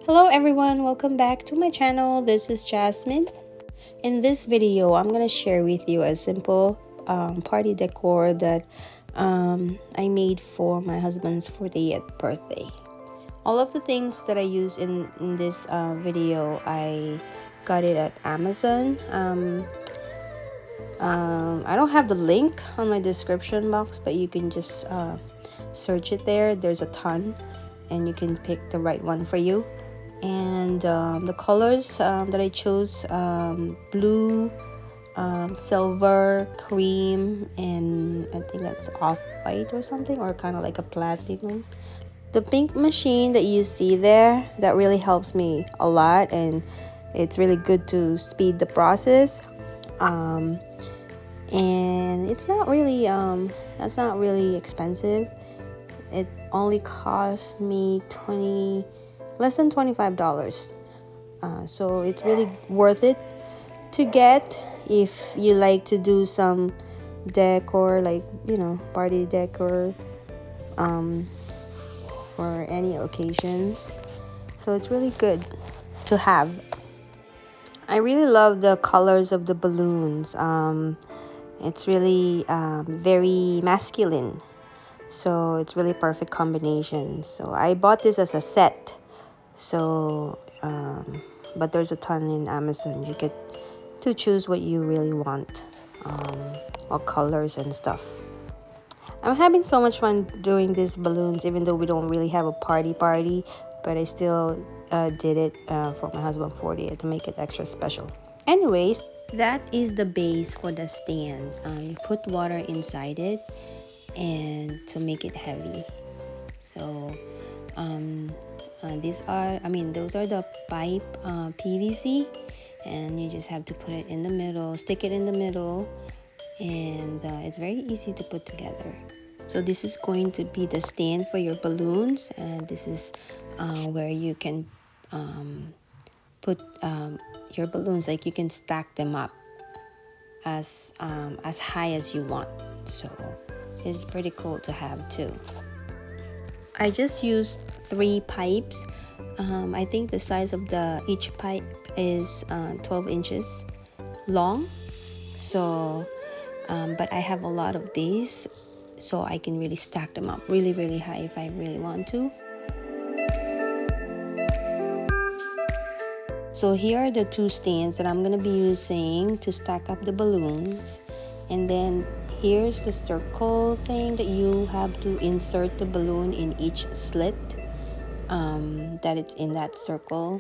Hello everyone, welcome back to my channel. This is Jasmine. In this video, I'm going to share with you a simple party decor that I made for my husband's 40th birthday. All of the things that I use in this video, I got it at Amazon. I don't have the link on my description box, but you can just search it there. There's a ton and you can pick the right one for you. And the colors that I chose, blue, silver, cream, and I think that's off-white or something, or kind of like a platinum. The pink machine that you see there, that really helps me a lot, and it's really good to speed the process. And it's not really that's not really expensive. It only cost me less than $25, so it's really worth it to get if you like to do some decor, like party decor for any occasions. So it's really good to have. I really love the colors of the balloons. It's really very masculine, so it's really perfect combination. So I bought this as a set. So but there's a ton in Amazon. You get to choose what you really want, what colors and stuff. I'm having so much fun doing these balloons, even though we don't really have a party, but I still did it for my husband 40th to make it extra special. Anyways, that is the base for the stand. You put water inside it and to make it heavy. So those are the pipe PVC, and you just have to put it in the middle, stick it in the middle, and it's very easy to put together. So this is going to be the stand for your balloons, and this is where you can put your balloons, like you can stack them up as high as you want. So it's pretty cool to have too. I just used 3 pipes. I think the size of each pipe is 12 inches long. So, but I have a lot of these, so I can really stack them up really, really high if I really want to. So here are the 2 stands that I'm going to be using to stack up the balloons. And then here's the circle thing that you have to insert the balloon in each slit that it's in that circle.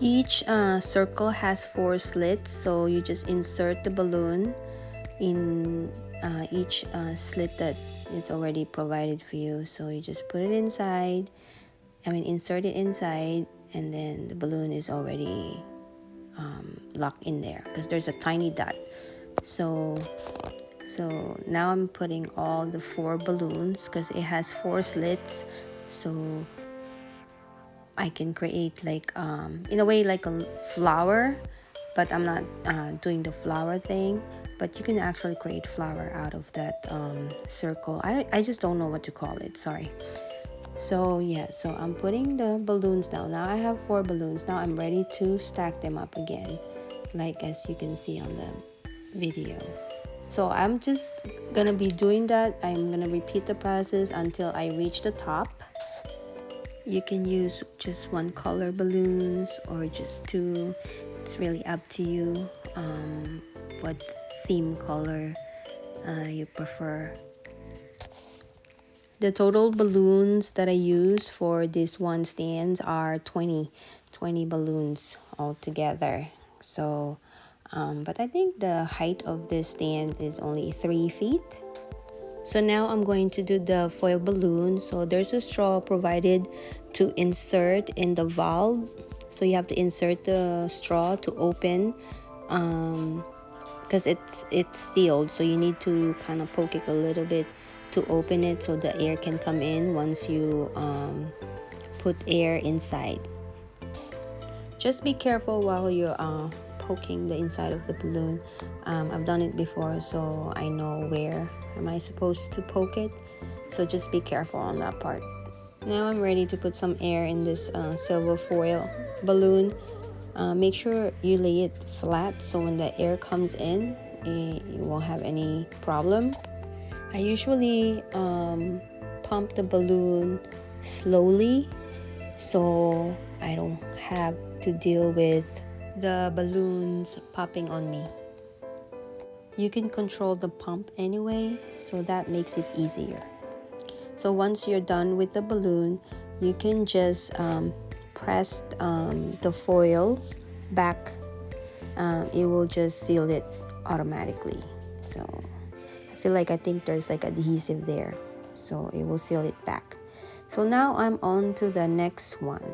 Each circle has 4 slits, so you just insert the balloon in each slit that it's already provided for you. So you just put it inside, insert it inside, and then the balloon is already locked in there because there's a tiny dot. So now I'm putting all the 4 balloons because it has 4 slits, so I can create like in a way like a flower, but I'm not doing the flower thing. But you can actually create flower out of that circle. I just don't know what to call it, sorry. So yeah, so I'm putting the balloons now. Now I have 4 balloons. Now I'm ready to stack them up again, like as you can see on the video. So I'm just gonna be doing that. I'm gonna repeat the process until I reach the top. You can use just 1 color balloons or just 2. It's really up to you what theme color you prefer. The total balloons that I use for this one stands are 20 balloons altogether. So but I think the height of this stand is only 3 feet. So now I'm going to do the foil balloon. So there's a straw provided to insert in the valve. So you have to insert the straw to open because it's sealed. So you need to kind of poke it a little bit to open it so the air can come in once you put air inside. Just be careful while you're poking the inside of the balloon. I've done it before, so I know where am I supposed to poke it. So just be careful on that part. Now I'm ready to put some air in this silver foil balloon. Make sure you lay it flat so when the air comes in, you won't have any problem. I usually pump the balloon slowly so I don't have to deal with the balloons popping on me. You can control the pump anyway, so that makes it easier. So once you're done with the balloon, you can just press the foil back. It will just seal it automatically. So I think there's like adhesive there, so it will seal it back. So now I'm on to the next one.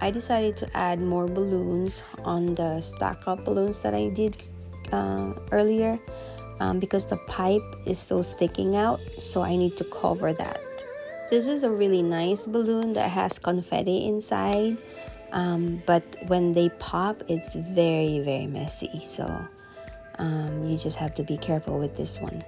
I decided to add more balloons on the stack of balloons that I did earlier because the pipe is still sticking out, so I need to cover that. This is a really nice balloon that has confetti inside, but when they pop, it's very, very messy, so you just have to be careful with this one.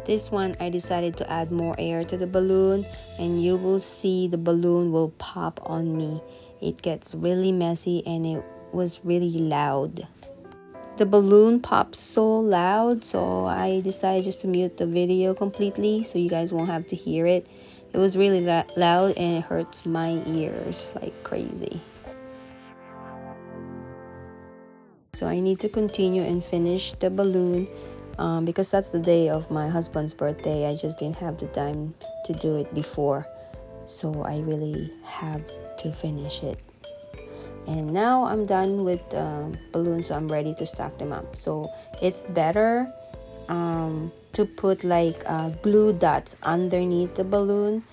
This one, I decided to add more air to the balloon, and you will see the balloon will pop on me. It gets really messy and it was really loud. The balloon pops so loud, so I decided just to mute the video completely so you guys won't have to hear it. It was really loud and it hurts my ears like crazy. So I need to continue and finish the balloon. Because that's the day of my husband's birthday. I just didn't have the time to do it before, so I really have to finish it. And now I'm done with balloons, so I'm ready to stack them up. So it's better to put like glue dots underneath the balloon,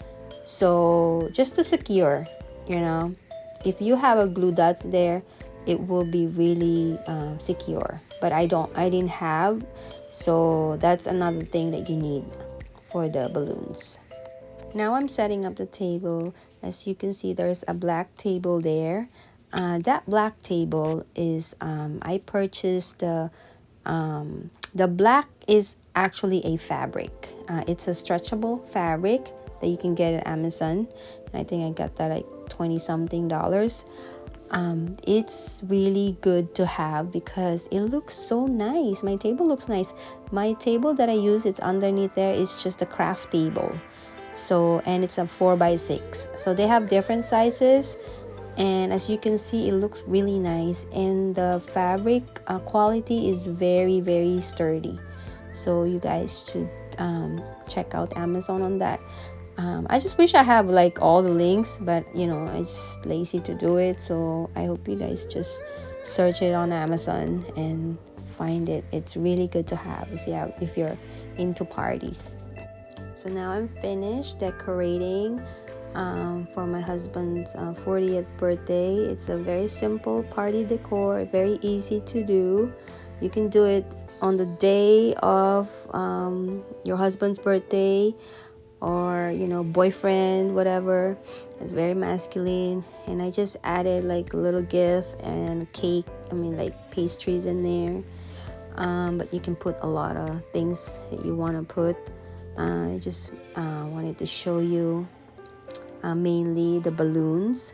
so just to secure, you know. If you have a glue dots there, it will be really secure, but I didn't have, so that's another thing that you need for the balloons. Now I'm setting up the table. As you can see, there's a black table there. That black table is I purchased the black is actually a fabric. It's a stretchable fabric that you can get at Amazon, and I think I got that like $20-something. It's really good to have because it looks so nice. My table looks nice. My table that I use, it's underneath there, is just a craft table. So, and it's a 4x6. So they have different sizes, and as you can see, it looks really nice, and the fabric quality is very, very sturdy. So you guys should check out Amazon on that. I just wish I have like all the links, but you know, I'm just lazy to do it. So I hope you guys just search it on Amazon and find it. It's really good to have if you're into parties. So now I'm finished decorating for my husband's 40th birthday. It's a very simple party decor, very easy to do. You can do it on the day of your husband's birthday, or you know, boyfriend, whatever. It's very masculine, and I just added like a little gift and a cake, like pastries in there, but you can put a lot of things that you want to put. I just wanted to show you mainly the balloons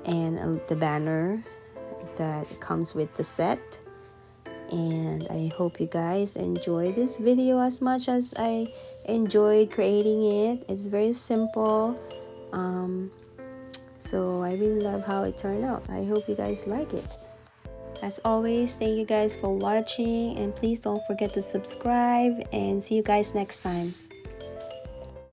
and the banner that comes with the set. And I hope you guys enjoy this video as much as I enjoyed creating it. It's very simple, so I really love how it turned out. I hope you guys like it. As always, thank you guys for watching, and please don't forget to subscribe, and see you guys next time.